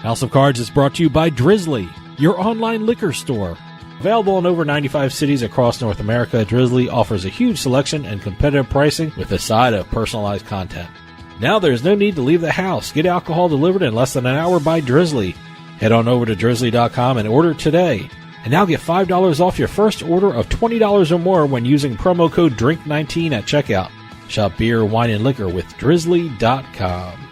House of Cards is brought to you by Drizzly, your online liquor store. Available in over 95 cities across North America, Drizzly offers a huge selection and competitive pricing with a side of personalized content. Now there's no need to leave the house. Get alcohol delivered in less than an hour by Drizzly. Head on over to drizzly.com and order today. And now get $5 off your first order of $20 or more when using promo code DRINK19 at checkout. Shop beer, wine, and liquor with drizzly.com.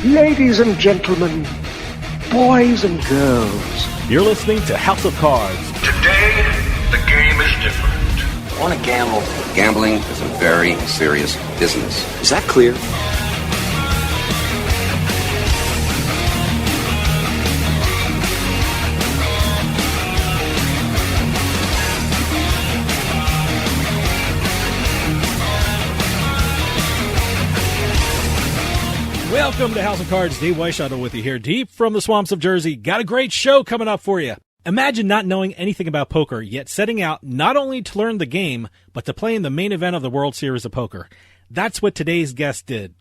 Ladies and gentlemen, boys and girls, You're listening to House of Cards. Today, the game is different. I want to gamble. Gambling is a very serious business. Is that clear? Welcome to House of Cards. Dave Weishuttle with you here, deep from the swamps of Jersey. Got a great show coming up for you. Imagine not knowing anything about poker, yet setting out not only to learn the game, but to play in the main event of the World Series of Poker. That's what today's guest did.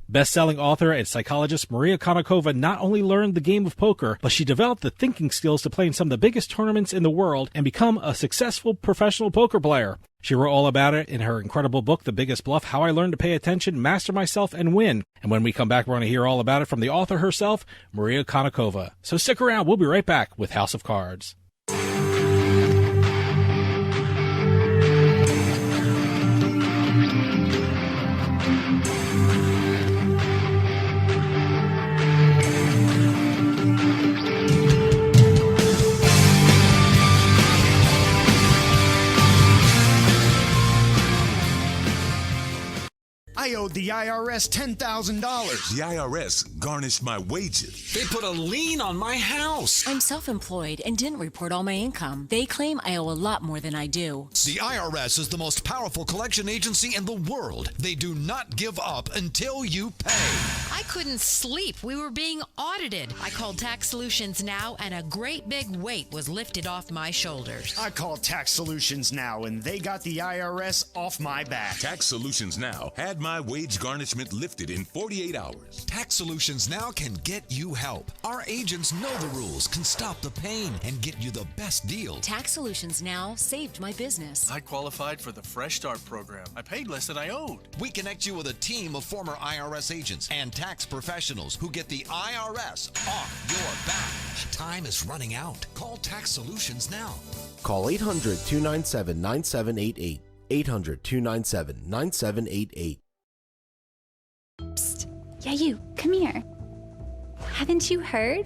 Best-selling author and psychologist Maria Konnikova not only learned the game of poker, but she developed the thinking skills to play in some of the biggest tournaments in the world and become a successful professional poker player. She wrote all about it in her incredible book, The Biggest Bluff, How I Learned to Pay Attention, Master Myself, and Win. And when we come back, we're going to hear all about it from the author herself, Maria Konnikova. So stick around. We'll be right back with House of Cards. I owed the IRS $10,000. The IRS garnished my wages. They put a lien on my house. I'm self-employed and didn't report all my income. They claim I owe a lot more than I do. The IRS is the most powerful collection agency in the world. They do not give up until you pay. I couldn't sleep. We were being audited. I called Tax Solutions Now, and a great big weight was lifted off my shoulders. I called Tax Solutions Now, and they got the IRS off my back. Tax Solutions Now had my wage garnishment lifted in 48 hours. Tax Solutions Now can get you help. Our agents know the rules, can stop the pain, and get you the best deal. Tax Solutions Now saved my business. I qualified for the Fresh Start program. I paid less than I owed. We connect you with a team of former IRS agents and tax professionals who get the IRS off your back. Time is running out. Call Tax Solutions now. Call 800-297-9788. 800-297-9788. Psst. Yeah, you. Come here. Haven't you heard?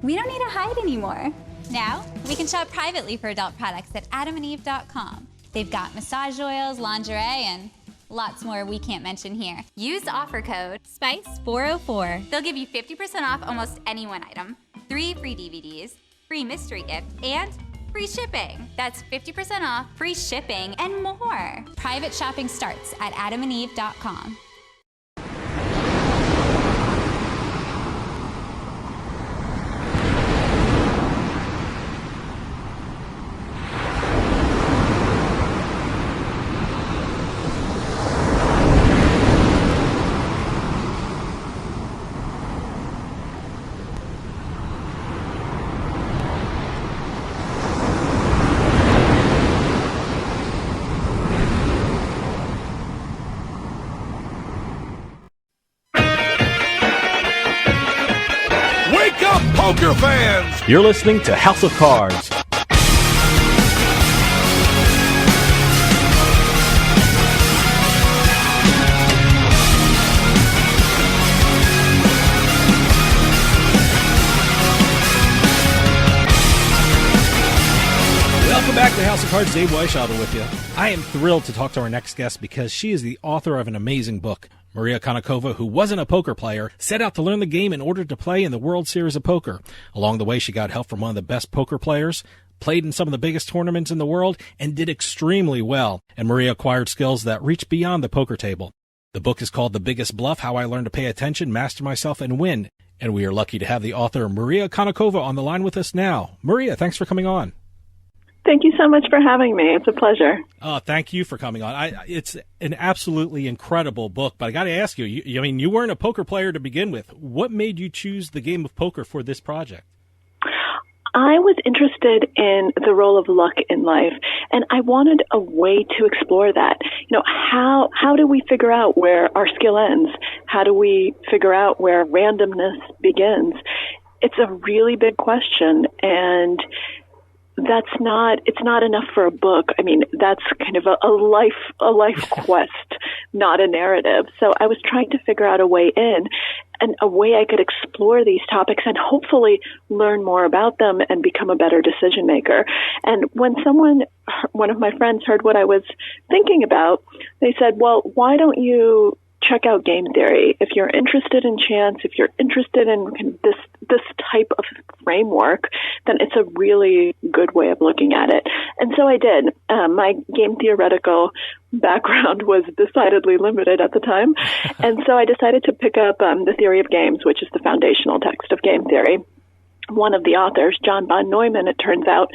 We don't need to hide anymore. Now, we can shop privately for adult products at adamandeve.com. They've got massage oils, lingerie, and lots more we can't mention here. Use offer code SPICE404. They'll give you 50% off almost any one item, 3 free DVDs, free mystery gift, and free shipping. That's 50% off, free shipping, and more. Private shopping starts at adamandeve.com. Poker fans! You're listening to House of Cards. Welcome back to House of Cards. Dave Weishuttle with you. I am thrilled to talk to our next guest because she is the author of an amazing book. Maria Konnikova, who wasn't a poker player, set out to learn the game in order to play in the World Series of Poker. Along the way, she got help from one of the best poker players, played in some of the biggest tournaments in the world, and did extremely well. And Maria acquired skills that reach beyond the poker table. The book is called The Biggest Bluff, How I Learned to Pay Attention, Master Myself, and Win. And we are lucky to have the author Maria Konnikova on the line with us now. Maria, thanks for coming on. Thank you so much for having me. It's a pleasure. Thank you for coming on. It's an absolutely incredible book, but I got to ask you, you weren't a poker player to begin with. What made you choose the game of poker for this project? I was interested in the role of luck in life, and I wanted a way to explore that. How do we figure out where our skill ends? How do we figure out where randomness begins? It's a really big question, and it's not enough for a book. I mean, that's kind of a life quest, not a narrative. So I was trying to figure out a way in and a way I could explore these topics and hopefully learn more about them and become a better decision maker. And when one of my friends heard what I was thinking about, they said, well, why don't you check out game theory? If you're interested in chance, if you're interested in this type of framework, then it's a really good way of looking at it. And so I did. My game theoretical background was decidedly limited at the time. And so I decided to pick up The Theory of Games, which is the foundational text of game theory. One of the authors, John von Neumann, it turns out,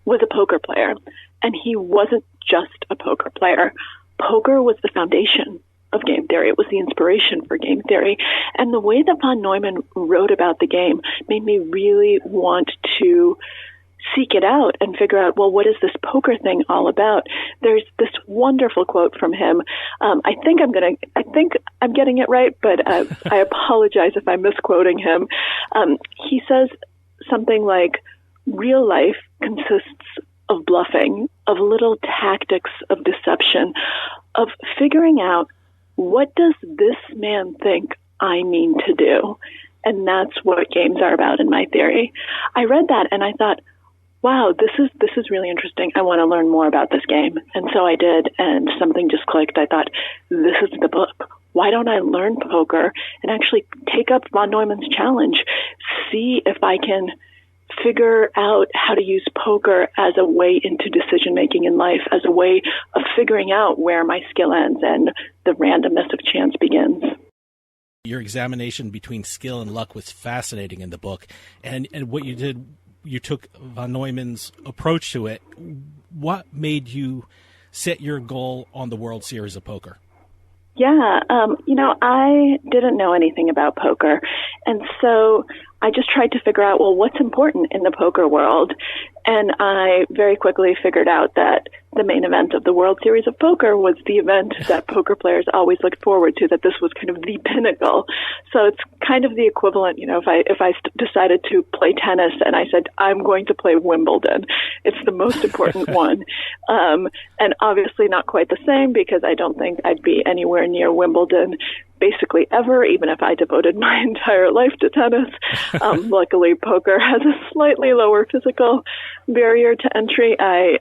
was a poker player. And he wasn't just a poker player. Poker was the foundation of game theory. It was the inspiration for game theory. And the way that von Neumann wrote about the game made me really want to seek it out and figure out, well, what is this poker thing all about? There's this wonderful quote from him. I think I'm getting it right, but I apologize if I'm misquoting him. He says something like, real life consists of bluffing, of little tactics of deception, of figuring out, what does this man think I mean to do? And that's what games are about in my theory. I read that and I thought, wow, this is really interesting. I want to learn more about this game. And so I did, and something just clicked. I thought, this is the book. Why don't I learn poker and actually take up von Neumann's challenge, see if I can figure out how to use poker as a way into decision-making in life, as a way of figuring out where my skill ends and the randomness of chance begins. Your examination between skill and luck was fascinating in the book. And what you did, you took von Neumann's approach to it. What made you set your goal on the World Series of Poker? Yeah, I didn't know anything about poker. And so I just tried to figure out, well, what's important in the poker world? And I very quickly figured out that the main event of the World Series of Poker was the event that poker players always looked forward to, that this was kind of the pinnacle. So it's kind of the equivalent, if I decided to play tennis and I said, I'm going to play Wimbledon, it's the most important one. And obviously not quite the same, because I don't think I'd be anywhere near Wimbledon basically ever, even if I devoted my entire life to tennis. Luckily, poker has a slightly lower physical barrier to entry.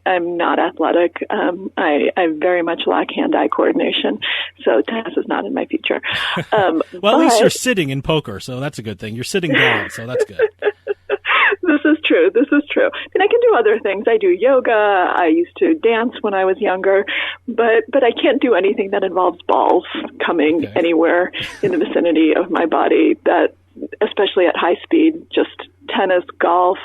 I'm not athletic. I very much lack hand-eye coordination, so tennis is not in my future. Well, at least you're sitting in poker, so that's a good thing. You're sitting down, so that's good. This is true. And I can do other things. I do yoga. I used to dance when I was younger, but I can't do anything that involves balls coming anywhere in the vicinity of my body, that, especially at high speed, just tennis, golf.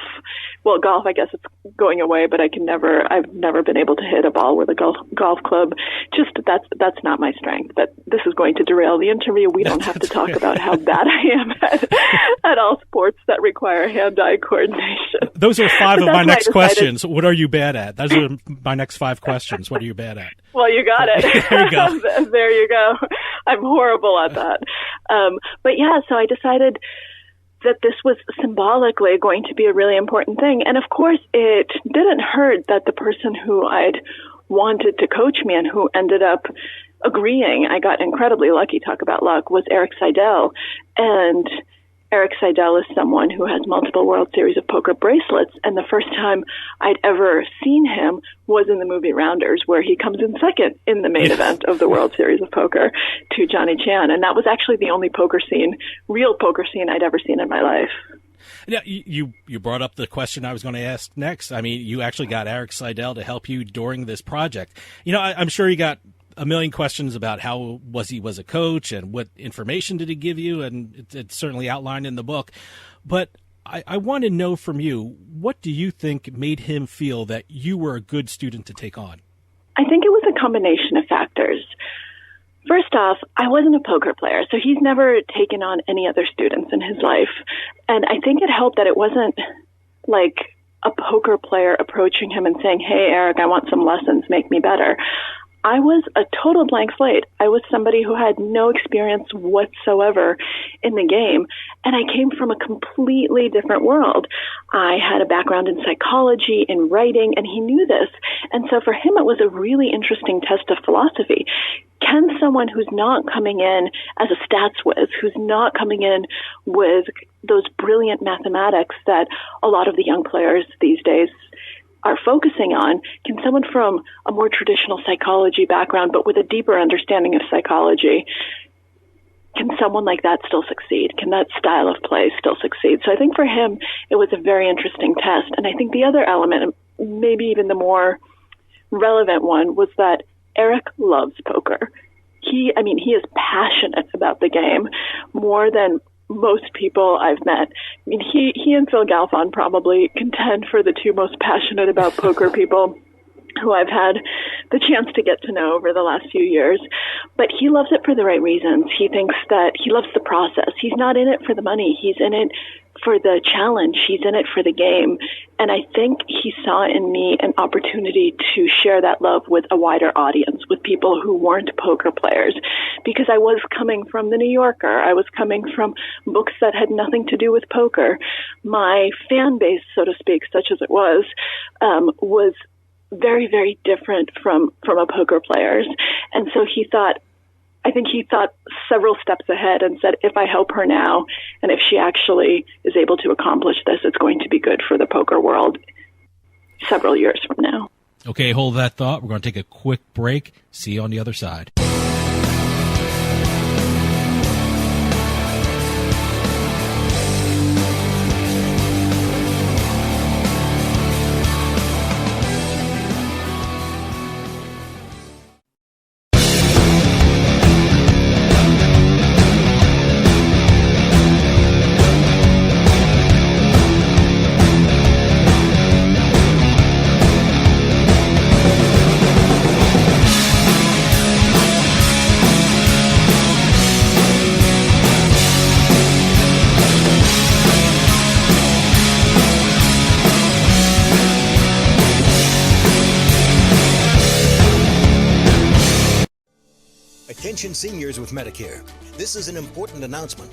Well, golf, I guess it's going away, but I've never been able to hit a ball with a golf club. Just that's not my strength. But this is going to derail the interview. We don't have to talk about how bad I am at all sports that require hand-eye coordination. Those are 5 of my next questions. What are you bad at? Those are my next 5 questions. What are you bad at? Well, you got it. There you go. There you go. I'm horrible at that. But yeah, so I decided that this was symbolically going to be a really important thing. And of course, it didn't hurt that the person who I'd wanted to coach me and who ended up agreeing, I got incredibly lucky, talk about luck, was Eric Seidel. And Eric Seidel is someone who has multiple World Series of Poker bracelets, and the first time I'd ever seen him was in the movie Rounders, where he comes in second in the main event of the World Series of Poker to Johnny Chan, and that was actually the only real poker scene I'd ever seen in my life. Yeah, you brought up the question I was going to ask next. I mean, you actually got Eric Seidel to help you during this project. I'm sure you got a million questions about how was he as a coach and what information did he give you, and it's certainly outlined in the book. But I want to know from you, what do you think made him feel that you were a good student to take on? I think it was a combination of factors. First off, I wasn't a poker player, so he's never taken on any other students in his life. And I think it helped that it wasn't like a poker player approaching him and saying, "Hey, Eric, I want some lessons, make me better." I was a total blank slate. I was somebody who had no experience whatsoever in the game, and I came from a completely different world. I had a background in psychology, in writing, and he knew this. And so for him, it was a really interesting test of philosophy. Can someone who's not coming in as a stats whiz, who's not coming in with those brilliant mathematics that a lot of the young players these days are focusing on, can someone from a more traditional psychology background but with a deeper understanding of psychology, can someone like that still succeed? Can that style of play still succeed? So I think for him, it was a very interesting test. And I think the other element, maybe even the more relevant one, was that Eric loves poker. He is passionate about the game more than most people I've met. I mean, he and Phil Galfond probably contend for the two most passionate about poker people who I've had the chance to get to know over the last few years. But he loves it for the right reasons. He thinks that he loves the process. He's not in it for the money. He's in it for the challenge. He's in it for the game. And I think he saw in me an opportunity to share that love with a wider audience, with people who weren't poker players. Because I was coming from the New Yorker. I was coming from books that had nothing to do with poker. My fan base, so to speak, such as it was very, very different from a poker player's. And so I think he thought several steps ahead and said, if I help her now, and if she actually is able to accomplish this, it's going to be good for the poker world several years from now. Okay, hold that thought. We're going to take a quick break. See you on the other side. Attention seniors with Medicare. This is an important announcement.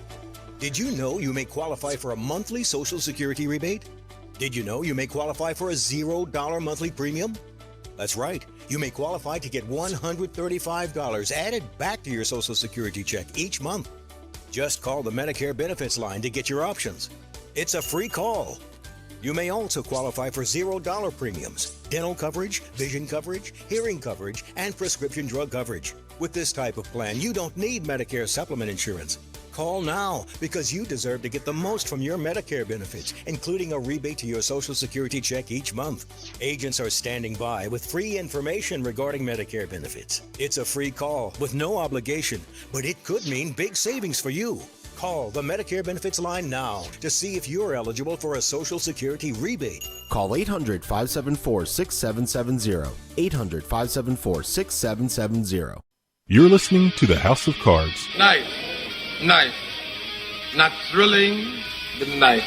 Did you know you may qualify for a monthly Social Security rebate? Did you know you may qualify for a $0 monthly premium? That's right. You may qualify to get $135 added back to your Social Security check each month. Just call the Medicare benefits line to get your options. It's a free call. You may also qualify for $0 premiums, dental coverage, vision coverage, hearing coverage, and prescription drug coverage. With this type of plan, you don't need Medicare supplement insurance. Call now because you deserve to get the most from your Medicare benefits, including a rebate to your Social Security check each month. Agents are standing by with free information regarding Medicare benefits. It's a free call with no obligation, but it could mean big savings for you. Call the Medicare benefits line now to see if you're eligible for a Social Security rebate. Call 800-574-6770. 800-574-6770. You're listening to the House of Cards. Nice. Not thrilling, but nice.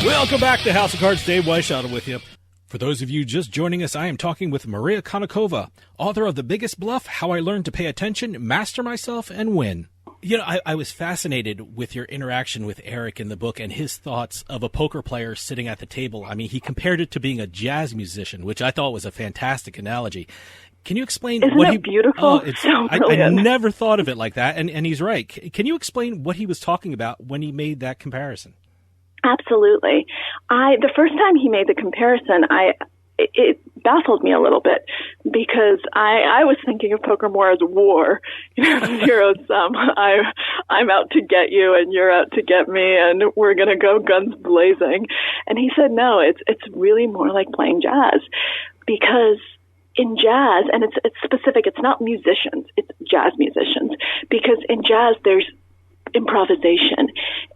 Welcome back to House of Cards. Dave Weishaupt with you. For those of you just joining us, I am talking with Maria Konnikova, author of The Biggest Bluff, How I Learned to Pay Attention, Master Myself, and Win. You know, I was fascinated with your interaction with Eric in the book and his thoughts of a poker player sitting at the table. I mean, he compared it to being a jazz musician, which I thought was a fantastic analogy. Can you explain Isn't what it beautiful? It's so I never thought of it like that, and he's right. Can you explain what he was talking about when he made that comparison? Absolutely. The first time he made the comparison, it baffled me a little bit because I was thinking of poker more as war, zero sum. I'm out to get you and you're out to get me and we're going to go guns blazing. And he said, no, it's really more like playing jazz, because in jazz, and it's specific, it's not musicians, it's jazz musicians, because in jazz there's improvisation,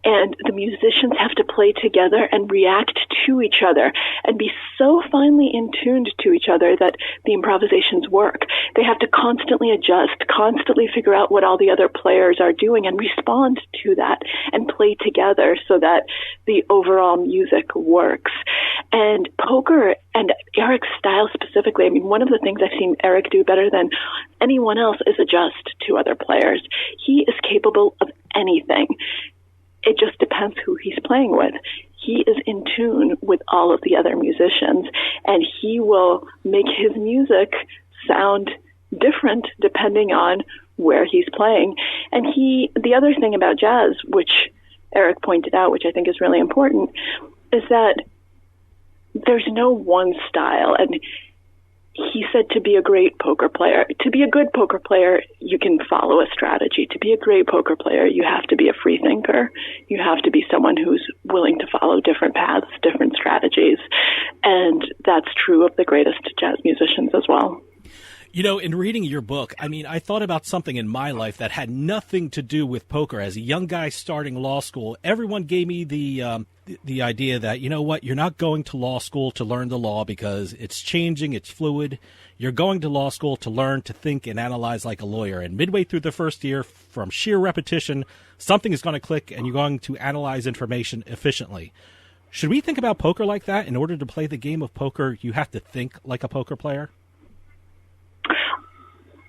and the musicians have to play together and react to each other and be so finely in tuned to each other that the improvisations work. They have to constantly adjust, constantly figure out what all the other players are doing and respond to that and play together so that the overall music works. And poker, and Eric's style specifically, I mean, one of the things I've seen Eric do better than anyone else is adjust to other players. He is capable of anything. It just depends who he's playing with. He is in tune with all of the other musicians, and he will make his music sound different depending on where he's playing. And the other thing about jazz, which Eric pointed out, which I think is really important, is that there's no one style. And he said to be a great poker player, to be a good poker player, you can follow a strategy. To be a great poker player, you have to be a free thinker. You have to be someone who's willing to follow different paths, different strategies. And that's true of the greatest jazz musicians as well. You know, in reading your book, I mean, I thought about something in my life that had nothing to do with poker. As a young guy starting law school, everyone gave me the idea that, you know what, you're not going to law school to learn the law because it's changing, it's fluid. You're going to law school to learn to think and analyze like a lawyer. And midway through the first year, from sheer repetition, something is going to click and you're going to analyze information efficiently. Should we think about poker like that? In order to play the game of poker, you have to think like a poker player?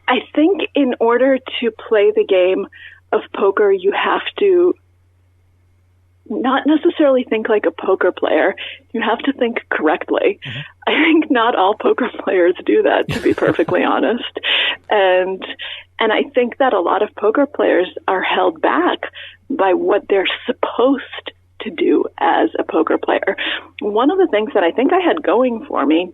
I think in order to play the game of poker, you have to not necessarily think like a poker player. You have to think correctly. Mm-hmm. I think not all poker players do that, to be perfectly honest. And I think that a lot of poker players are held back by what they're supposed to do as a poker player. One of the things that I think I had going for me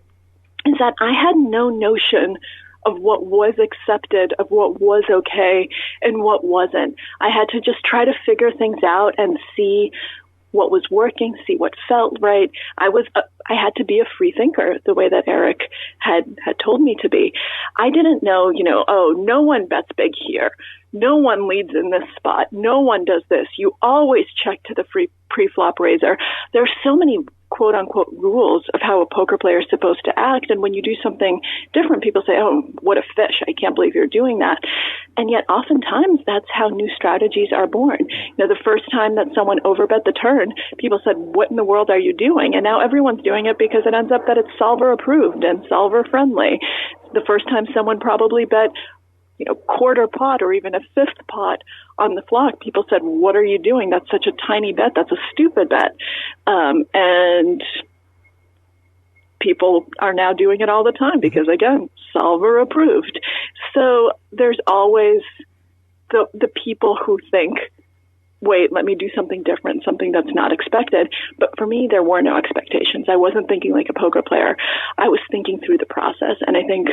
is that I had no notion of what was accepted, of what was okay, and what wasn't. I had to just try to figure things out and see what was working, see what felt right. I had to be a free thinker the way that Eric had told me to be. I didn't know, no one bets big here. No one leads in this spot. No one does this. You always check to the free pre-flop raiser. There are so many quote-unquote rules of how a poker player is supposed to act, and when you do something different, people say, oh, what a fish, I can't believe you're doing that. And yet oftentimes that's how new strategies are born. The first time that someone overbet the turn, people said, what in the world are you doing? And now everyone's doing it because it ends up that it's solver approved and solver friendly. The first time someone probably bet quarter pot or even a fifth pot on the flock, people said, what are you doing? That's such a tiny bet. That's a stupid bet. And people are now doing it all the time because, again, solver approved. So there's always the people who think, wait, let me do something different, something that's not expected. But for me, there were no expectations. I wasn't thinking like a poker player. I was thinking through the process. And I think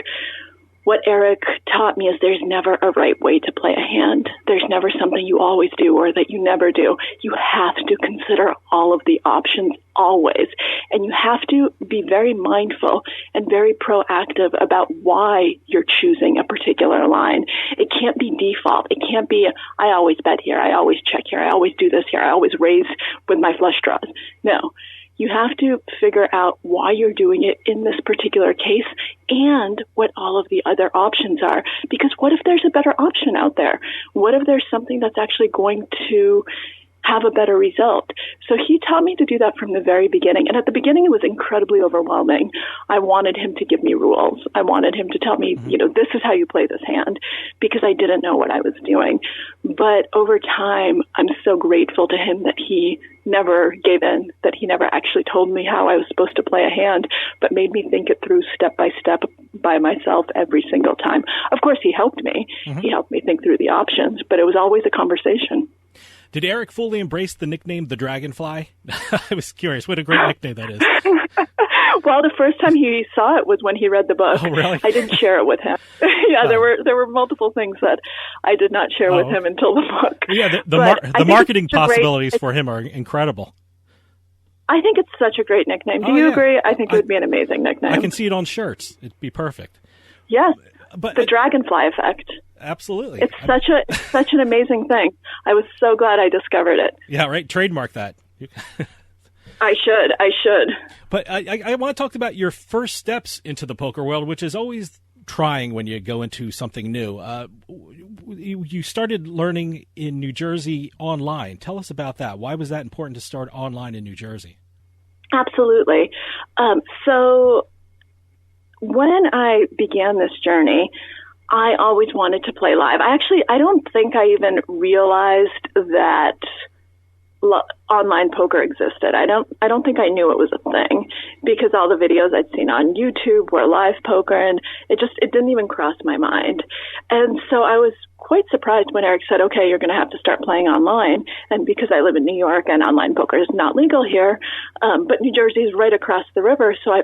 what Eric taught me is there's never a right way to play a hand. There's never something you always do or that you never do. You have to consider all of the options always. And you have to be very mindful and very proactive about why you're choosing a particular line. It can't be default. It can't be, I always bet here, I always check here, I always do this here, I always raise with my flush draws. No. You have to figure out why you're doing it in this particular case and what all of the other options are. Because what if there's a better option out there? What if there's something that's actually going to have a better result? So he taught me to do that from the very beginning. And at the beginning, it was incredibly overwhelming. I wanted him to give me rules. I wanted him to tell me, this is how you play this hand, because I didn't know what I was doing. But over time, I'm so grateful to him that he never gave in, that he never actually told me how I was supposed to play a hand, but made me think it through step by step by myself every single time. Of course, he helped me. Mm-hmm. He helped me think through the options, but it was always a conversation. Did Eric fully embrace the nickname the Dragonfly? I was curious. What a great nickname that is. Well, the first time he saw it was when he read the book. Oh, really? I didn't share it with him. Yeah, there were multiple things that I did not share with him until the book. Yeah, the marketing possibilities for him are incredible. I think it's such a great nickname. Do you agree? I think it would be an amazing nickname. I can see it on shirts. It'd be perfect. Yes, but the Dragonfly effect. Absolutely. It's such an amazing thing. I was so glad I discovered it. Yeah, right. Trademark that. I should. But I want to talk about your first steps into the poker world, which is always trying when you go into something new. You started learning in New Jersey online. Tell us about that. Why was that important to start online in New Jersey? Absolutely. So when I began this journey, I always wanted to play live. I don't think I even realized that online poker existed. I don't think I knew it was a thing because all the videos I'd seen on YouTube were live poker, and it didn't even cross my mind. And so I was quite surprised when Eric said, okay, you're going to have to start playing online. And because I live in New York and online poker is not legal here, but New Jersey is right across the river, so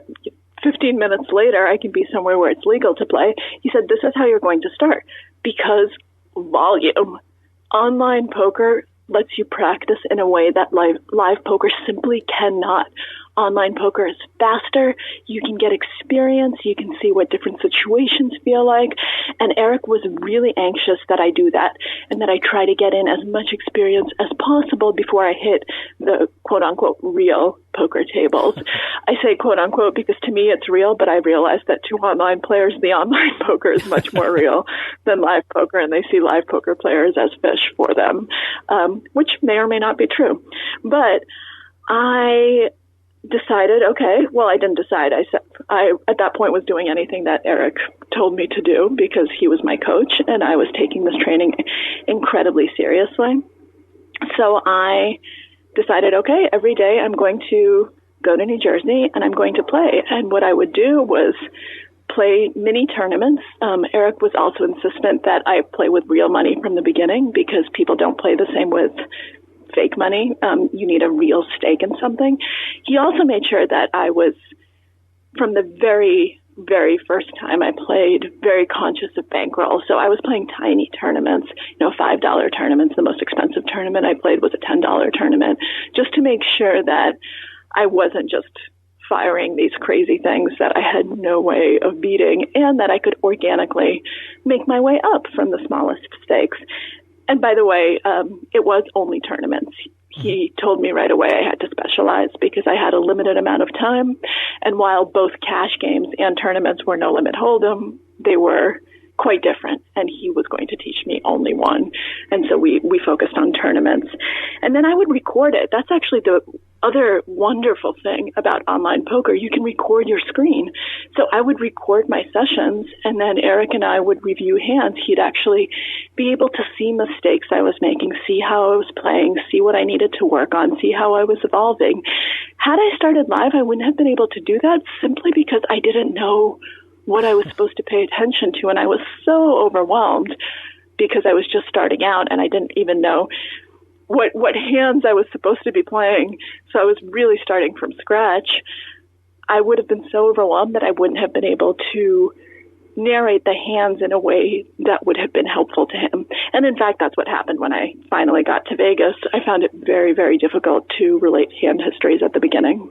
15 minutes later, I can be somewhere where it's legal to play. He said, this is how you're going to start because volume. Online poker lets you practice in a way that live poker simply cannot. Online poker is faster. You can get experience. You can see what different situations feel like. And Eric was really anxious that I do that and that I try to get in as much experience as possible before I hit the quote-unquote real poker tables. I say quote-unquote because to me it's real, but I realize that to online players, the online poker is much more real than live poker, and they see live poker players as fish for them, which may or may not be true. But I decided, okay, well, I didn't decide. I at that point was doing anything that Eric told me to do because he was my coach and I was taking this training incredibly seriously. So I decided, okay, every day I'm going to go to New Jersey and I'm going to play. And what I would do was play mini tournaments. Eric was also insistent that I play with real money from the beginning because people don't play the same with fake money. You need a real stake in something. He also made sure that I was, from the very, very first time I played, very conscious of bankroll. So I was playing tiny tournaments, $5 tournaments. The most expensive tournament I played was a $10 tournament, just to make sure that I wasn't just firing these crazy things that I had no way of beating and that I could organically make my way up from the smallest stakes. And by the way, it was only tournaments. He told me right away I had to specialize because I had a limited amount of time. And while both cash games and tournaments were no limit hold'em, they were quite different. And he was going to teach me only one. And so we focused on tournaments. And then I would record it. That's actually the other wonderful thing about online poker. You can record your screen. So I would record my sessions and then Eric and I would review hands. He'd actually be able to see mistakes I was making, see how I was playing, see what I needed to work on, see how I was evolving. Had I started live, I wouldn't have been able to do that simply because I didn't know what I was supposed to pay attention to. And I was so overwhelmed because I was just starting out and I didn't even know what hands I was supposed to be playing. So I was really starting from scratch. I would have been so overwhelmed that I wouldn't have been able to narrate the hands in a way that would have been helpful to him. And in fact, that's what happened when I finally got to Vegas. I found it very, very difficult to relate hand histories at the beginning.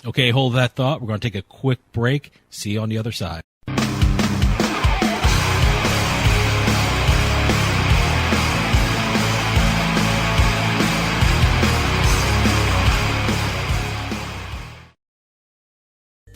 Okay, hold that thought. We're going to take a quick break. See you on the other side.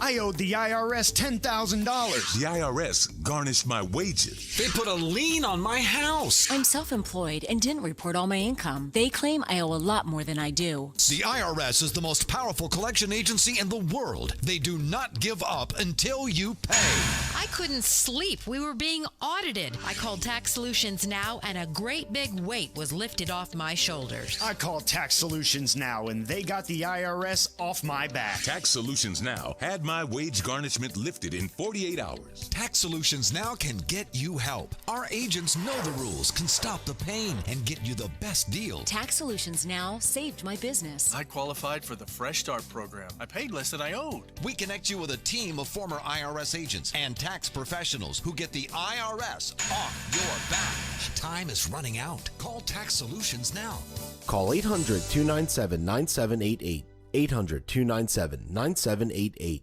I owed the IRS $10,000. The IRS garnished my wages. They put a lien on my house. I'm self-employed and didn't report all my income. They claim I owe a lot more than I do. The IRS is the most powerful collection agency in the world. They do not give up until you pay. I couldn't sleep. We were being audited. I called Tax Solutions Now, and a great big weight was lifted off my shoulders. I called Tax Solutions Now, and they got the IRS off my back. Tax Solutions Now had my my wage garnishment lifted in 48 hours. Tax Solutions Now can get you help. Our agents know the rules, can stop the pain, and get you the best deal. Tax Solutions Now saved my business. I qualified for the Fresh Start program. I paid less than I owed. We connect you with a team of former IRS agents and tax professionals who get the IRS off your back. Time is running out. Call Tax Solutions now. Call 800-297-9788. 800-297-9788.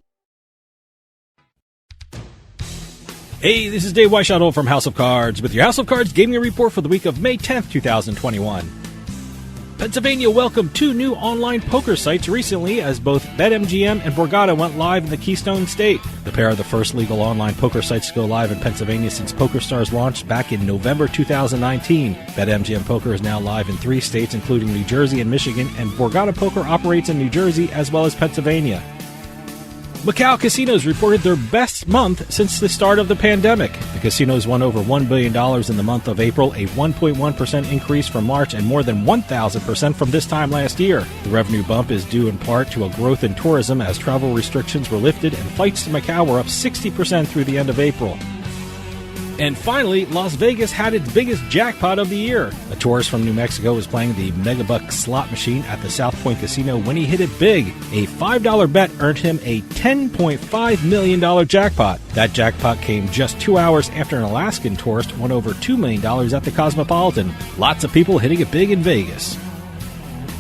Hey, this is Dave Weishottle from House of Cards with your House of Cards gaming report for the week of May 10th, 2021. Pennsylvania welcomed 2 new online poker sites recently as both BetMGM and Borgata went live in the Keystone State. The pair are the first legal online poker sites to go live in Pennsylvania since PokerStars launched back in November 2019. BetMGM Poker is now live in 3 states, including New Jersey and Michigan, and Borgata Poker operates in New Jersey as well as Pennsylvania. Macau casinos reported their best month since the start of the pandemic. The casinos won over $1 billion in the month of April, a 1.1% increase from March and more than 1,000% from this time last year. The revenue bump is due in part to a growth in tourism as travel restrictions were lifted and flights to Macau were up 60% through the end of April. And finally, Las Vegas had its biggest jackpot of the year. A tourist from New Mexico was playing the Megabuck slot machine at the South Point Casino when he hit it big. A $5 bet earned him a $10.5 million jackpot. That jackpot came just 2 hours after an Alaskan tourist won over $2 million at the Cosmopolitan. Lots of people hitting it big in Vegas.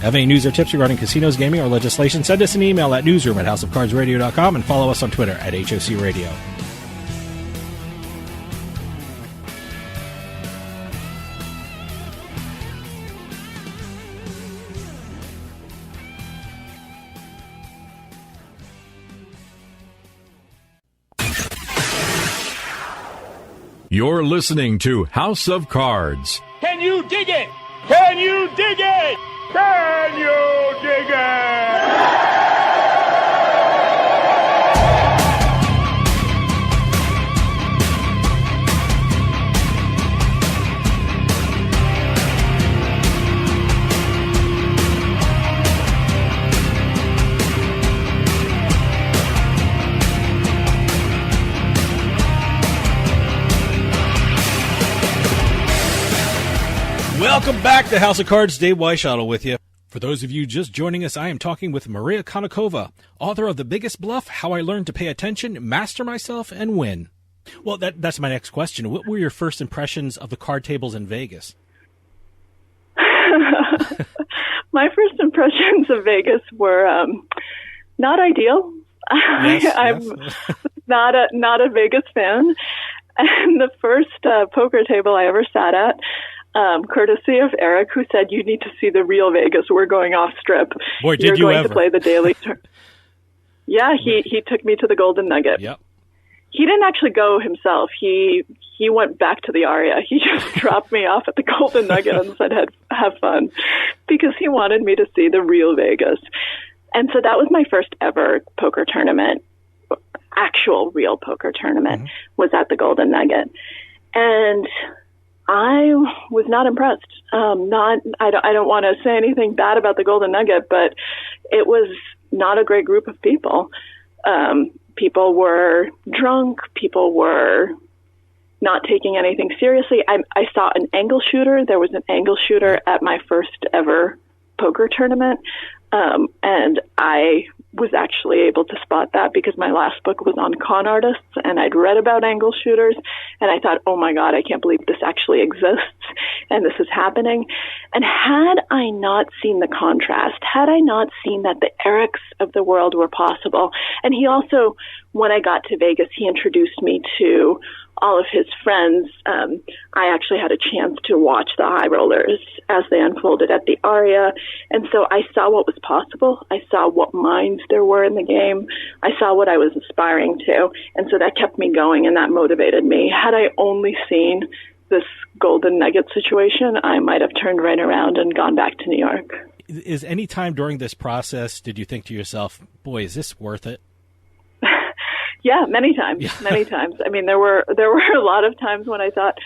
Have any news or tips regarding casinos, gaming, or legislation? Send us an email at newsroom@houseofcardsradio.com and follow us on Twitter at HOC Radio. You're listening to House of Cards. Can you dig it? Can you dig it? Can you dig it? Welcome back to House of Cards. Dave Weishottle with you. For those of you just joining us, I am talking with Maria Konnikova, author of The Biggest Bluff, How I Learned to Pay Attention, Master Myself, and Win. Well, that's my next question. What were your first impressions of the card tables in Vegas? My first impressions of Vegas were not ideal. Yes, I'm not a Vegas fan. And the first poker table I ever sat at, courtesy of Eric, who said, "You need to see the real Vegas. We're going off strip. Boy, did You're you going ever. to play the daily turn." Yeah, he took me to the Golden Nugget. Yep. He didn't actually go himself. He went back to the Aria. He just dropped me off at the Golden Nugget and said, have fun, because he wanted me to see the real Vegas. And so that was my first ever poker tournament, actual real poker tournament, was at the Golden Nugget. And I was not impressed. I don't want to say anything bad about the Golden Nugget, but it was not a great group of people. People were drunk. People were not taking anything seriously. I saw an angle shooter. There was an angle shooter at my first ever poker tournament. And I was actually able to spot that because my last book was on con artists, and I'd read about angle shooters, and I thought, oh my God, I can't believe this actually exists and this is happening. And had I not seen the contrast, had I not seen that the Erics of the world were possible, and he also, when I got to Vegas, he introduced me to all of his friends. I actually had a chance to watch the high rollers as they unfolded at the Aria. And so I saw what was possible. I saw what minds there were in the game. I saw what I was aspiring to. And so that kept me going, and that motivated me. Had I only seen this Golden Nugget situation, I might have turned right around and gone back to New York. Is any time during this process did you think to yourself, boy, is this worth it? Yeah, many times, many times. I mean, there were a lot of times when I thought,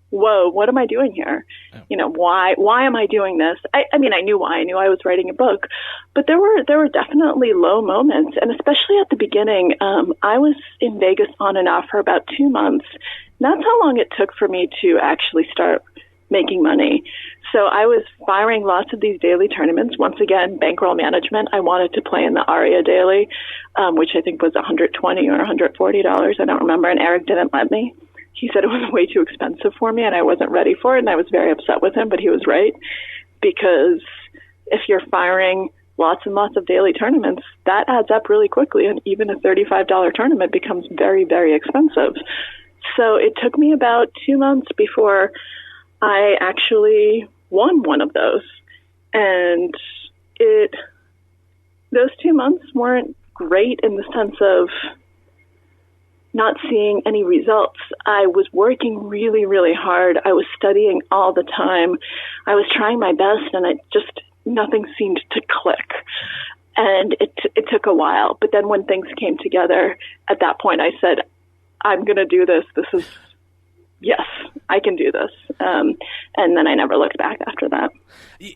whoa, what am I doing here? You know, why am I doing this? I mean, I knew why. I knew I was writing a book, But there were definitely low moments, and especially at the beginning, I was in Vegas on and off for about 2 months. That's how long it took for me to actually start making money. So I was firing lots of these daily tournaments. Once again, bankroll management. I wanted to play in the Aria Daily, which I think was $120 or $140. I don't remember, and Eric didn't let me. He said it was way too expensive for me, and I wasn't ready for it, and I was very upset with him, but he was right, because if you're firing lots and lots of daily tournaments, that adds up really quickly, and even a $35 tournament becomes very, very expensive. So it took me about 2 months before I actually won one of those. And those 2 months weren't great in the sense of not seeing any results. I was working really, really hard. I was studying all the time. I was trying my best, and nothing seemed to click. And it took a while. But then when things came together, at that point I said, I'm going to do this. Yes, I can do this. And then I never looked back after that.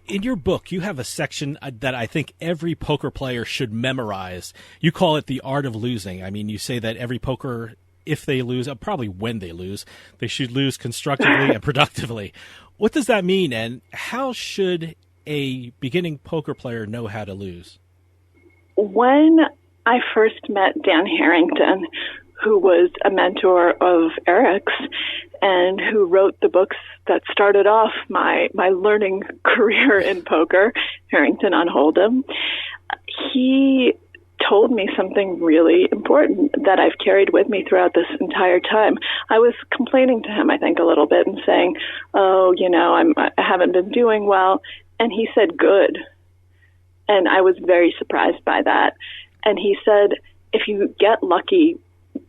In your book, you have a section that I think every poker player should memorize. You call it the art of losing. I mean, you say that every poker, if they lose, probably when they lose, they should lose constructively and productively. What does that mean, and how should a beginning poker player know how to lose? When I first met Dan Harrington, who was a mentor of Eric's and who wrote the books that started off my learning career in poker, Harrington on Hold'em, he told me something really important that I've carried with me throughout this entire time. I was complaining to him, I think, a little bit and saying, I haven't been doing well. And he said, good. And I was very surprised by that. And he said, if you get lucky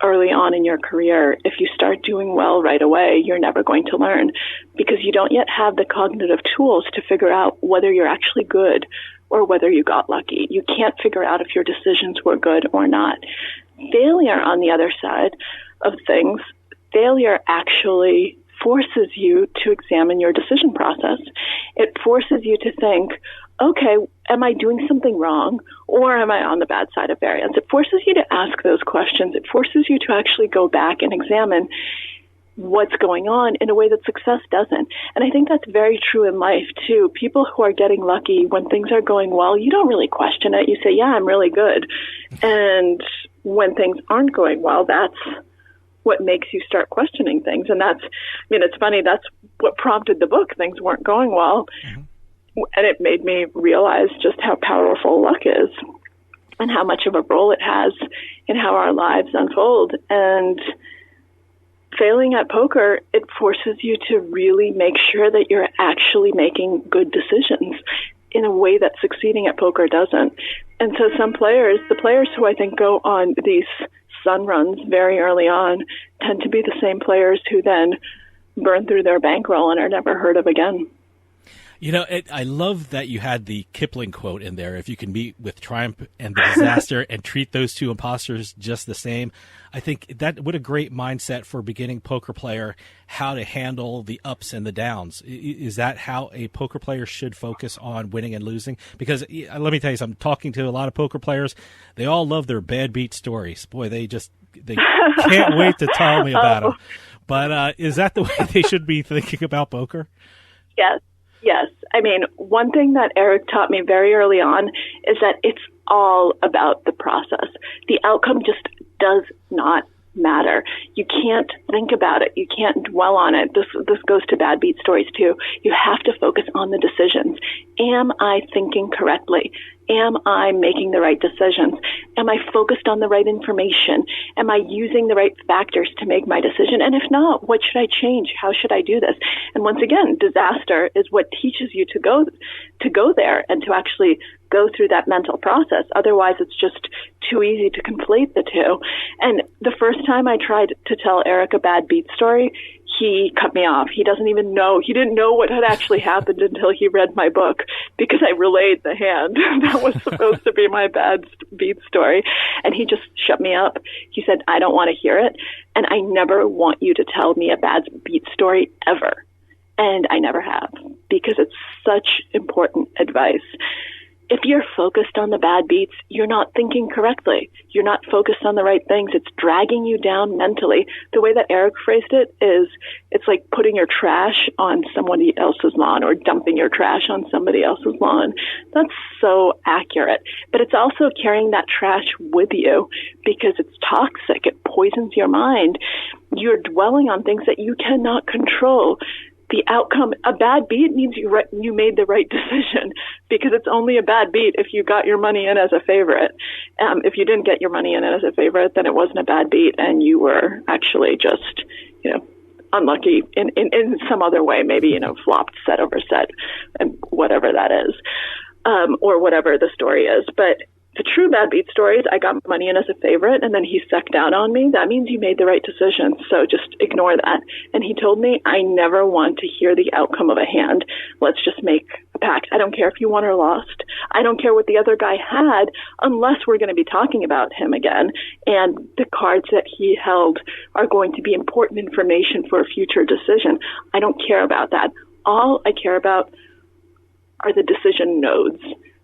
early on in your career, if you start doing well right away, you're never going to learn, because you don't yet have the cognitive tools to figure out whether you're actually good or whether you got lucky. You can't figure out if your decisions were good or not. Failure, on the other side of things, failure actually forces you to examine your decision process. It forces you to think, okay, am I doing something wrong, or am I on the bad side of variance? It forces you to ask those questions. It forces you to actually go back and examine what's going on in a way that success doesn't. And I think that's very true in life, too. People who are getting lucky, when things are going well, you don't really question it. You say, yeah, I'm really good. And when things aren't going well, that's what makes you start questioning things. And it's funny, that's what prompted the book. Things weren't going well. Mm-hmm. And it made me realize just how powerful luck is and how much of a role it has in how our lives unfold. And failing at poker, it forces you to really make sure that you're actually making good decisions in a way that succeeding at poker doesn't. And so some players, the players who I think go on these sun runs very early on, tend to be the same players who then burn through their bankroll and are never heard of again. I love that you had the Kipling quote in there. If you can meet with triumph and the disaster and treat those two imposters just the same. I think what a great mindset for a beginning poker player, how to handle the ups and the downs. Is that how a poker player should focus on winning and losing? Because let me tell you something, talking to a lot of poker players, they all love their bad beat stories. Boy, they can't wait to tell me about them. But is that the way they should be thinking about poker? Yes. Yes. I mean, one thing that Eric taught me very early on is that it's all about the process. The outcome just does not matter. You can't think about it. You can't dwell on it. This goes to bad beat stories too. You have to focus on the decisions. Am I thinking correctly? Am I making the right decisions? Am I focused on the right information? Am I using the right factors to make my decision? And if not, what should I change? How should I do this? And once again, disaster is what teaches you to go there and to actually go through that mental process. Otherwise, it's just too easy to conflate the two. And the first time I tried to tell Eric a bad beat story, he cut me off. He didn't know what had actually happened until he read my book, because I relayed the hand that was supposed to be my bad beat story. And he just shut me up. He said, I don't want to hear it. And I never want you to tell me a bad beat story ever. And I never have, because it's such important advice. if you're focused on the bad beats, you're not thinking correctly. You're not focused on the right things. It's dragging you down mentally. The way that Eric phrased it is, it's like putting your trash on somebody else's lawn or dumping your trash on somebody else's lawn. That's so accurate. But it's also carrying that trash with you because it's toxic. It poisons your mind. You're dwelling on things that you cannot control. The outcome, a bad beat means you made the right decision, because it's only a bad beat if you got your money in as a favorite. If you didn't get your money in as a favorite, then it wasn't a bad beat, and you were actually just, unlucky in some other way, maybe, flopped set over set, and whatever that is, or whatever the story is. But the true bad beat stories, I got money in as a favorite, and then he sucked out on me. That means you made the right decision, so just ignore that. And he told me, I never want to hear the outcome of a hand. Let's just make a pact. I don't care if you won or lost. I don't care what the other guy had, unless we're going to be talking about him again. And the cards that he held are going to be important information for a future decision. I don't care about that. All I care about are the decision nodes.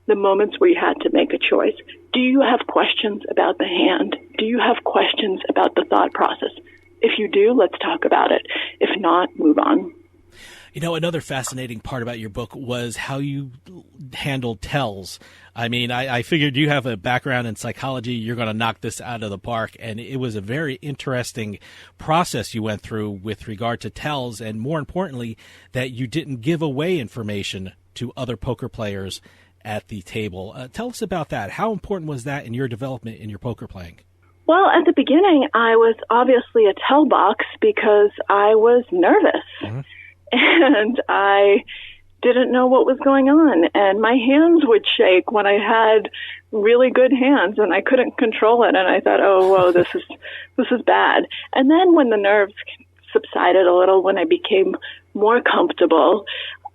The moments where you had to make a choice. Do you have questions about the hand? Do you have questions about the thought process? If you do, let's talk about it. If not, move on. Another fascinating part about your book was how you handled tells. I mean, I figured you have a background in psychology. You're going to knock this out of the park. And it was a very interesting process you went through with regard to tells. And more importantly, that you didn't give away information to other poker players at the table. Tell us about that. How important was that in your development in your poker playing? Well, at the beginning, I was obviously a tell box because I was nervous. Mm-hmm. And I didn't know what was going on. And my hands would shake when I had really good hands and I couldn't control it. And I thought, oh, whoa, this is bad. And then when the nerves subsided a little, when I became more comfortable,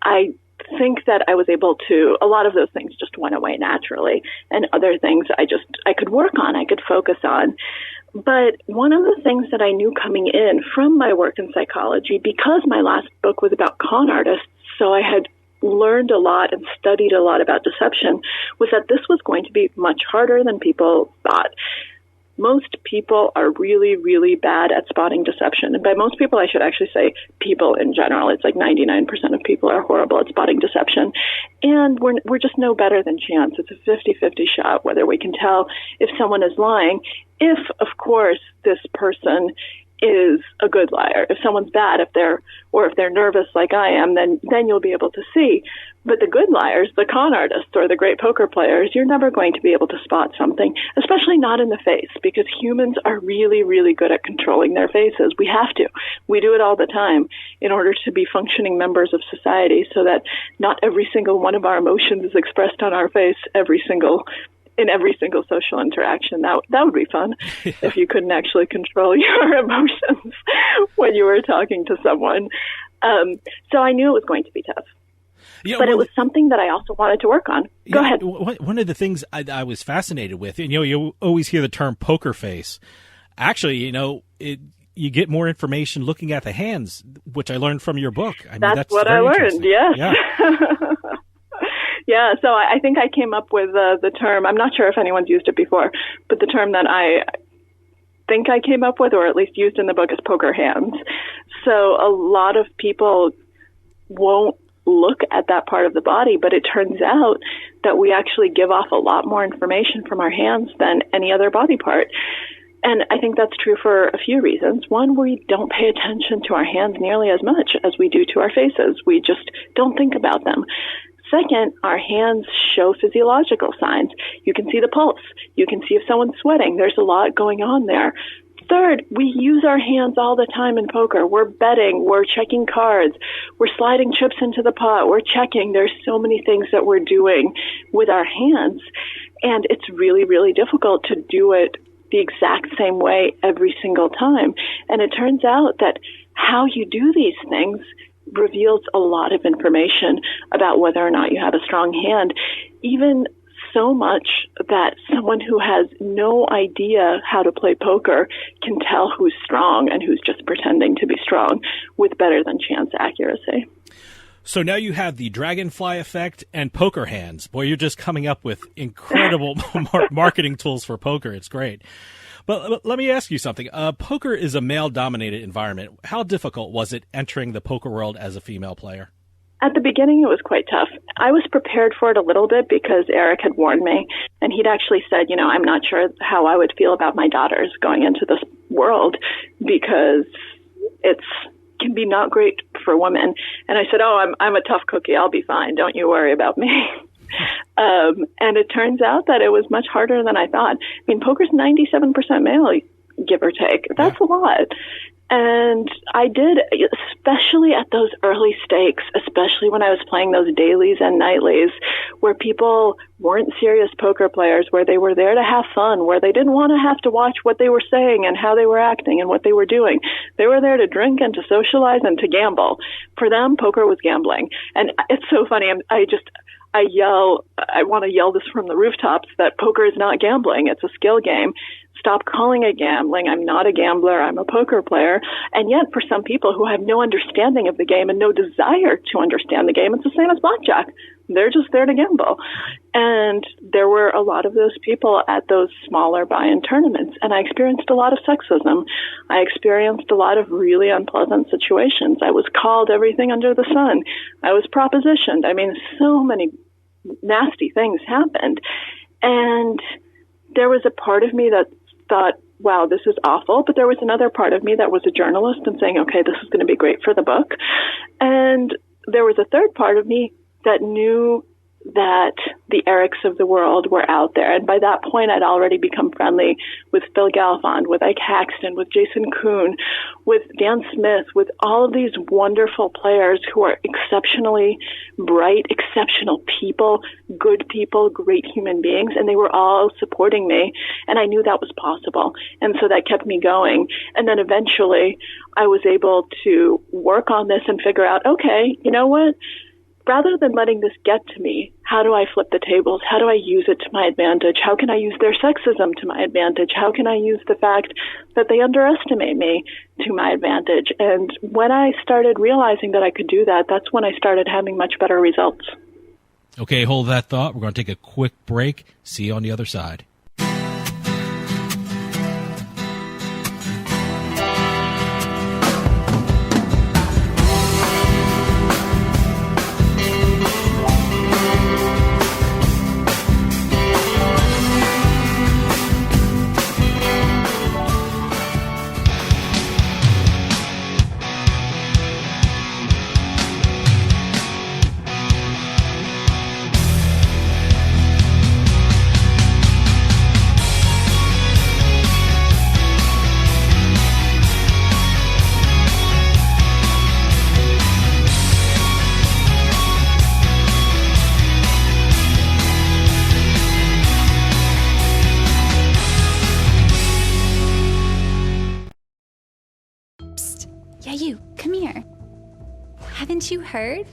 I think that I was able to, a lot of those things just went away naturally, and other things I could work on, I could focus on. But one of the things that I knew coming in from my work in psychology, because my last book was about con artists, so I had learned a lot and studied a lot about deception, was that this was going to be much harder than people thought. Most people are really, really bad at spotting deception. And by most people, I should actually say people in general. It's like 99% of people are horrible at spotting deception. And we're just no better than chance. It's a 50-50 shot whether we can tell if someone is lying. If, of course, this person is a good liar. If someone's bad, if they're nervous like I am, then you'll be able to see. But the good liars, the con artists or the great poker players, you're never going to be able to spot something, especially not in the face, because humans are really, really good at controlling their faces. We have to. We do it all the time in order to be functioning members of society, so that not every single one of our emotions is expressed on our face in every single social interaction. That would be fun if you couldn't actually control your emotions when you were talking to someone. So I knew it was going to be tough. But it was something that I also wanted to work on. Go ahead. One of the things I was fascinated with, and you always hear the term poker face. Actually, you get more information looking at the hands, which I learned from your book. That's what I learned, yes. Yeah. Yeah, so I think I came up with the term, I'm not sure if anyone's used it before, but the term that I think I came up with, or at least used in the book, is poker hands. So a lot of people won't look at that part of the body, but it turns out that we actually give off a lot more information from our hands than any other body part. And I think that's true for a few reasons. One, we don't pay attention to our hands nearly as much as we do to our faces. We just don't think about them. Second, our hands show physiological signs. You can see the pulse. You can see if someone's sweating. There's a lot going on there. Third, we use our hands all the time in poker. We're betting. We're checking cards. We're sliding chips into the pot. We're checking. There's so many things that we're doing with our hands. And it's really, really difficult to do it the exact same way every single time. And it turns out that how you do these things reveals a lot of information about whether or not you have a strong hand, even so much that someone who has no idea how to play poker can tell who's strong and who's just pretending to be strong with better than chance accuracy. So now you have the dragonfly effect and poker hands. Boy, you're just coming up with incredible marketing tools for poker. It's great. But let me ask you something. Poker is a male-dominated environment. How difficult was it entering the poker world as a female player? At the beginning, it was quite tough. I was prepared for it a little bit because Eric had warned me, and he'd actually said, I'm not sure how I would feel about my daughters going into this world because it can be not great for women. And I said, I'm a tough cookie. I'll be fine. Don't you worry about me. And it turns out that it was much harder than I thought. I mean, poker's 97% male, give or take. That's a lot. And I did, especially at those early stakes, especially when I was playing those dailies and nightlies, where people weren't serious poker players, where they were there to have fun, where they didn't want to have to watch what they were saying and how they were acting and what they were doing. They were there to drink and to socialize and to gamble. For them, poker was gambling. And it's so funny. I want to yell this from the rooftops that poker is not gambling. It's a skill game. Stop calling it gambling. I'm not a gambler. I'm a poker player. And yet, for some people who have no understanding of the game and no desire to understand the game, it's the same as blackjack. They're just there to gamble. And there were a lot of those people at those smaller buy-in tournaments. And I experienced a lot of sexism. I experienced a lot of really unpleasant situations. I was called everything under the sun. I was propositioned. I mean, so many nasty things happened. And there was a part of me that thought, wow, this is awful. But there was another part of me that was a journalist and saying, okay, this is going to be great for the book. And there was a third part of me that knew that the Erics of the world were out there. And by that point, I'd already become friendly with Phil Galfond, with Ike Haxton, with Jason Kuhn, with Dan Smith, with all of these wonderful players who are exceptionally bright, exceptional people, good people, great human beings. And they were all supporting me. And I knew that was possible. And so that kept me going. And then eventually I was able to work on this and figure out, okay, you know what? Rather than letting this get to me, how do I flip the tables? How do I use it to my advantage? How can I use their sexism to my advantage? How can I use the fact that they underestimate me to my advantage? And when I started realizing that I could do that, that's when I started having much better results. Okay, hold that thought. We're going to take a quick break. See you on the other side. Haven't you heard?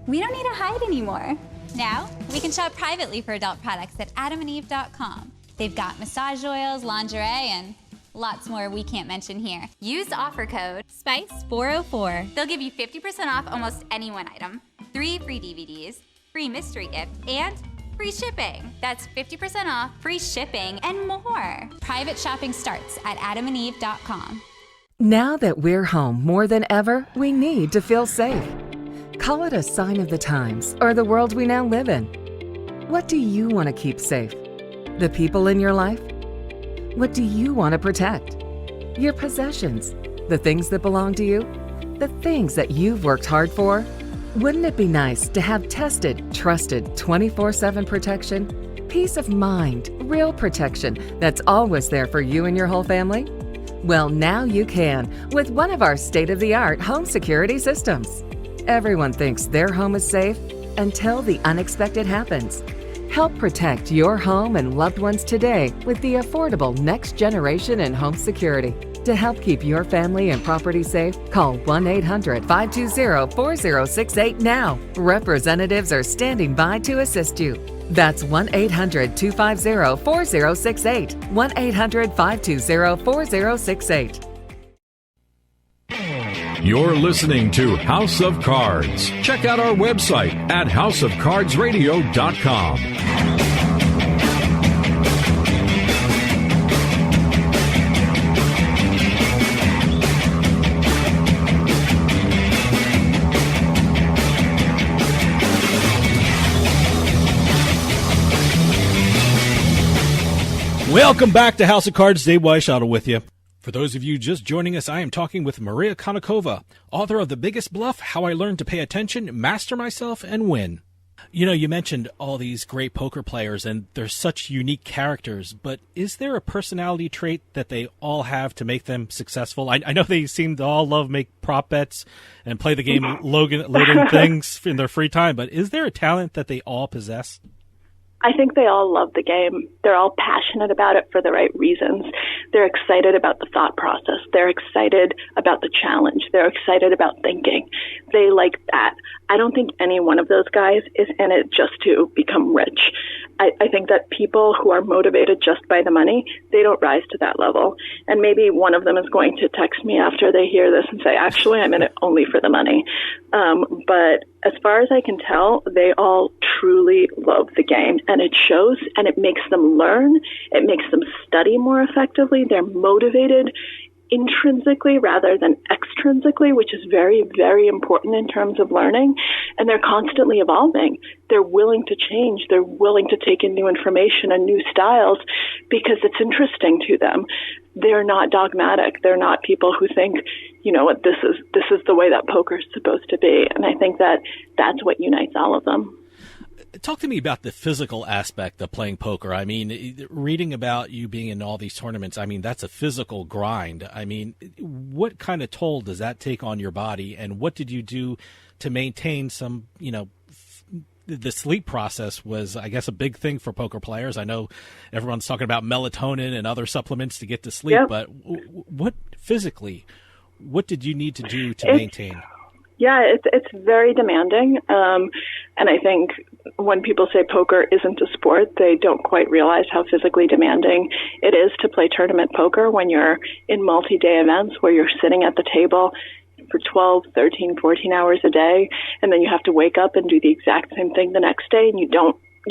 We don't need to hide anymore. Now, we can shop privately for adult products at adamandeve.com. They've got massage oils, lingerie, and lots more we can't mention here. Use offer code SPICE404. They'll give you 50% off almost any one item, 3 free DVDs, free mystery gift, and free shipping. That's 50% off, free shipping, and more. Private shopping starts at adamandeve.com. Now that we're home more than ever, we need to feel safe. Call it a sign of the times or the world we now live in. What do you want to keep safe? The people in your life? What do you want to protect? Your possessions, the things that belong to you, the things that you've worked hard for. Wouldn't it be nice to have tested, trusted 24/7 protection? Peace of mind, real protection that's always there for you and your whole family? Well, now you can with one of our state-of-the-art home security systems. Everyone thinks their home is safe until the unexpected happens. Help protect your home and loved ones today with the affordable next generation in home security. To help keep your family and property safe, call 1-800-520-4068 now. Representatives are standing by to assist you. That's 1-800-250-4068. 1-800-520-4068. You're listening to House of Cards. Check out our website at houseofcardsradio.com. Welcome back to House of Cards. Dave Weishottle with you. For those of you just joining us, I am talking with Maria Konnikova, author of The Biggest Bluff, How I Learned to Pay Attention, Master Myself, and Win. You know, you mentioned all these great poker players, and they're such unique characters, but is there a personality trait that they all have to make them successful? I know they seem to all love make prop bets and play the game loading things in their free time, but is there a talent that they all possess? I think they all love the game. They're all passionate about it for the right reasons. They're excited about the thought process. They're excited about the challenge. They're excited about thinking. They like that. I don't think any one of those guys is in it just to become rich. I think that people who are motivated just by the money, they don't rise to that level. And maybe one of them is going to text me after they hear this and say, actually, I'm in it only for the money. But as far as I can tell, they all truly love the game. And it shows, and it makes them learn. It makes them study more effectively. They're motivated intrinsically rather than extrinsically, which is very, very important in terms of learning. And they're constantly evolving. They're willing to change. They're willing to take in new information and new styles because it's interesting to them. They're not dogmatic. They're not people who think, you know what, this is the way that poker is supposed to be. And I think that that's what unites all of them. Talk to me about the physical aspect of playing poker. I mean, reading about you being in all these tournaments, I mean, that's a physical grind. I mean, what kind of toll does that take on your body? And what did you do to maintain some, you know, the sleep process was, I guess, a big thing for poker players. I know everyone's talking about melatonin and other supplements to get to sleep, yep. But what physically, what did you need to do to maintain? Yeah, it's very demanding. And I think when people say poker isn't a sport, they don't quite realize how physically demanding it is to play tournament poker when you're in multi-day events where you're sitting at the table for 12, 13, 14 hours a day, and then you have to wake up and do the exact same thing the next day, and you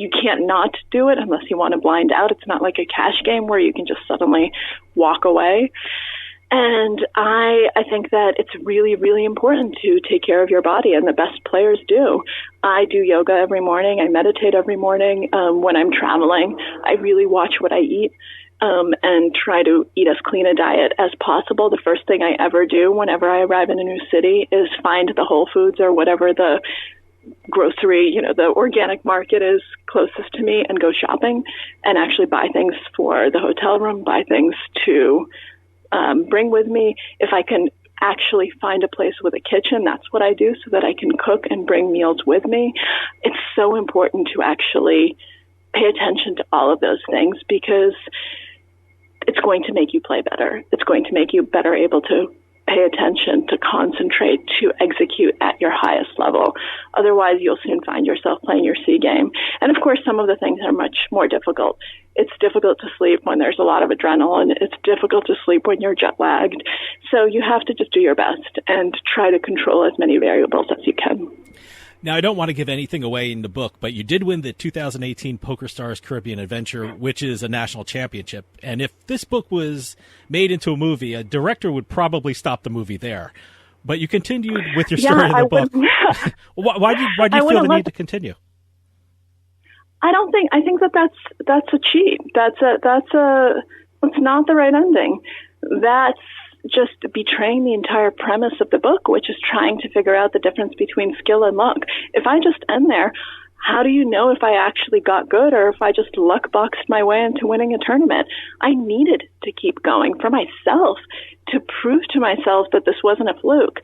can't not do it unless you want to blind out. It's not like a cash game where you can just suddenly walk away. And I think that it's really, really important to take care of your body, and the best players do. I do yoga every morning. I meditate every morning. When I'm traveling, I really watch what I eat and try to eat as clean a diet as possible. The first thing I ever do whenever I arrive in a new city is find the Whole Foods or whatever the grocery, the organic market is closest to me, and go shopping and actually buy things for the hotel room, buy things to bring with me. If I can actually find a place with a kitchen, that's what I do so that I can cook and bring meals with me. It's so important to actually pay attention to all of those things because it's going to make you play better. It's going to make you better able to pay attention, to concentrate, to execute at your highest level. Otherwise, you'll soon find yourself playing your C game. And of course, some of the things are much more difficult. It's difficult to sleep when there's a lot of adrenaline. It's difficult to sleep when you're jet lagged. So you have to just do your best and try to control as many variables as you can. Now, I don't want to give anything away in the book, but you did win the 2018 PokerStars Caribbean Adventure, which is a national championship. And if this book was made into a movie, a director would probably stop the movie there. But you continued with your story in the book. Why do you feel the need to continue? I think that's a cheat. That's not the right ending. That's just betraying the entire premise of the book, which is trying to figure out the difference between skill and luck. If I just end there, how do you know if I actually got good or if I just luck boxed my way into winning a tournament? I needed to keep going for myself to prove to myself that this wasn't a fluke.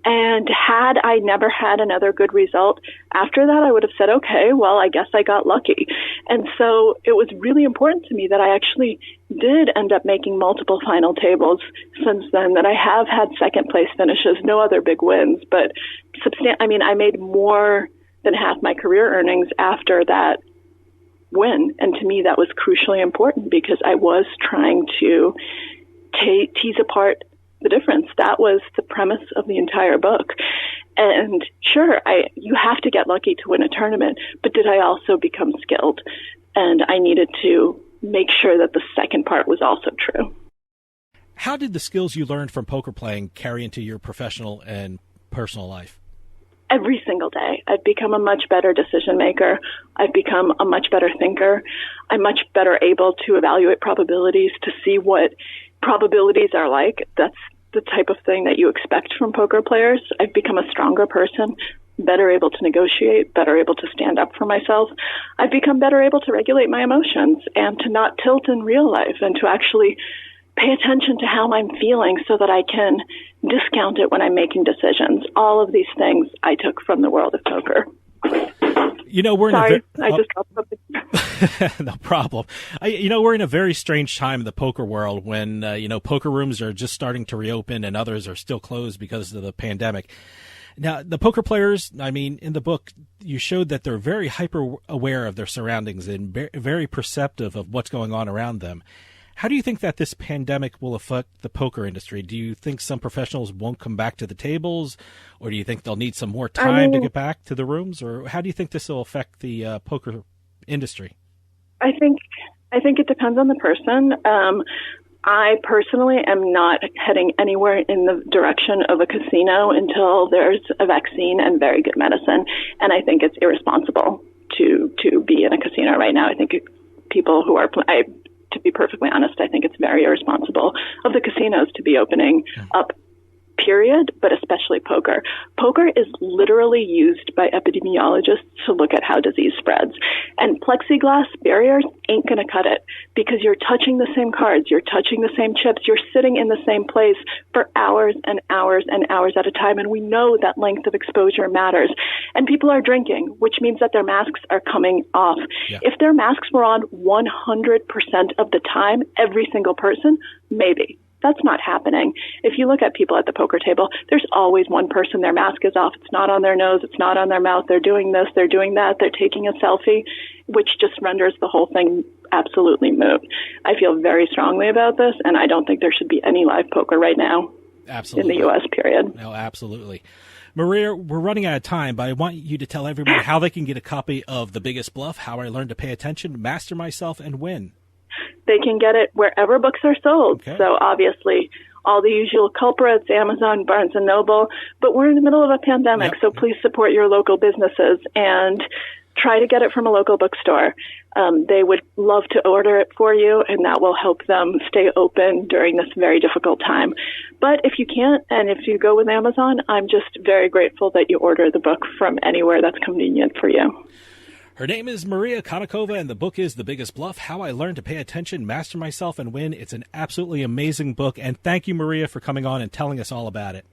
And had I never had another good result after that, I would have said, okay, well, I guess I got lucky. And so it was really important to me that I actually did end up making multiple final tables since then, that I have had second place finishes, no other big wins, but I made more than half my career earnings after that win. And to me, that was crucially important because I was trying to tease apart the difference. That was the premise of the entire book. And sure, you have to get lucky to win a tournament, but did I also become skilled? And I needed to make sure that the second part was also true. How did the skills you learned from poker playing carry into your professional and personal life? Every single day, I've become a much better decision maker. I've become a much better thinker. I'm much better able to evaluate probabilities, to see what probabilities are like. That's the type of thing that you expect from poker players. I've become a stronger person, better able to negotiate, better able to stand up for myself. I've become better able to regulate my emotions and to not tilt in real life and to actually pay attention to how I'm feeling so that I can discount it when I'm making decisions. All of these things I took from the world of poker. You know, we're Sorry, in I just dropped something. No problem. We're in a very strange time in the poker world when, poker rooms are just starting to reopen and others are still closed because of the pandemic. Now, the poker players, in the book, you showed that they're very hyper aware of their surroundings and very perceptive of what's going on around them. How do you think that this pandemic will affect the poker industry? Do you think some professionals won't come back to the tables, or do you think they'll need some more time to get back to the rooms, or how do you think this will affect the poker industry? I think it depends on the person. I personally am not heading anywhere in the direction of a casino until there's a vaccine and very good medicine, and I think it's irresponsible to be in a casino right now. I think people who are to be perfectly honest, I think it's very irresponsible of the casinos to be opening up, period, but especially poker. Poker is literally used by epidemiologists to look at how disease spreads. And plexiglass barriers ain't going to cut it because you're touching the same cards, you're touching the same chips, you're sitting in the same place for hours and hours and hours at a time. And we know that length of exposure matters. And people are drinking, which means that their masks are coming off. Yeah. If their masks were on 100% of the time, every single person, maybe. That's not happening. If you look at people at the poker table, there's always one person, their mask is off. It's not on their nose. It's not on their mouth. They're doing this. They're doing that. They're taking a selfie, which just renders the whole thing absolutely moot. I feel very strongly about this, and I don't think there should be any live poker right now. Absolutely. In the U.S., period. No, absolutely. Maria, we're running out of time, but I want you to tell everybody how they can get a copy of The Biggest Bluff, How I Learned to Pay Attention, Master Myself, and Win. They can get it wherever books are sold. Okay. So obviously, all the usual culprits, Amazon, Barnes & Noble, but we're in the middle of a pandemic, so please support your local businesses and try to get it from a local bookstore. They would love to order it for you, and that will help them stay open during this very difficult time. But if you can't, and if you go with Amazon, I'm just very grateful that you order the book from anywhere that's convenient for you. Her name is Maria Konnikova, and the book is The Biggest Bluff, How I Learned to Pay Attention, Master Myself, and Win. It's an absolutely amazing book, and thank you, Maria, for coming on and telling us all about it.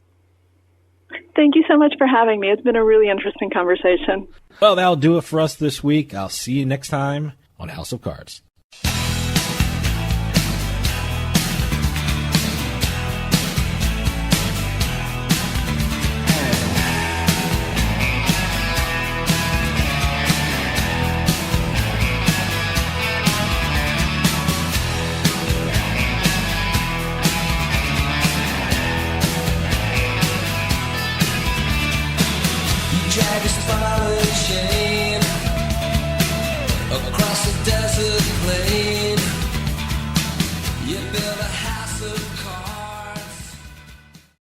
Thank you so much for having me. It's been a really interesting conversation. Well, that'll do it for us this week. I'll see you next time on House of Cards. Across the desert plain, you build a house of cards.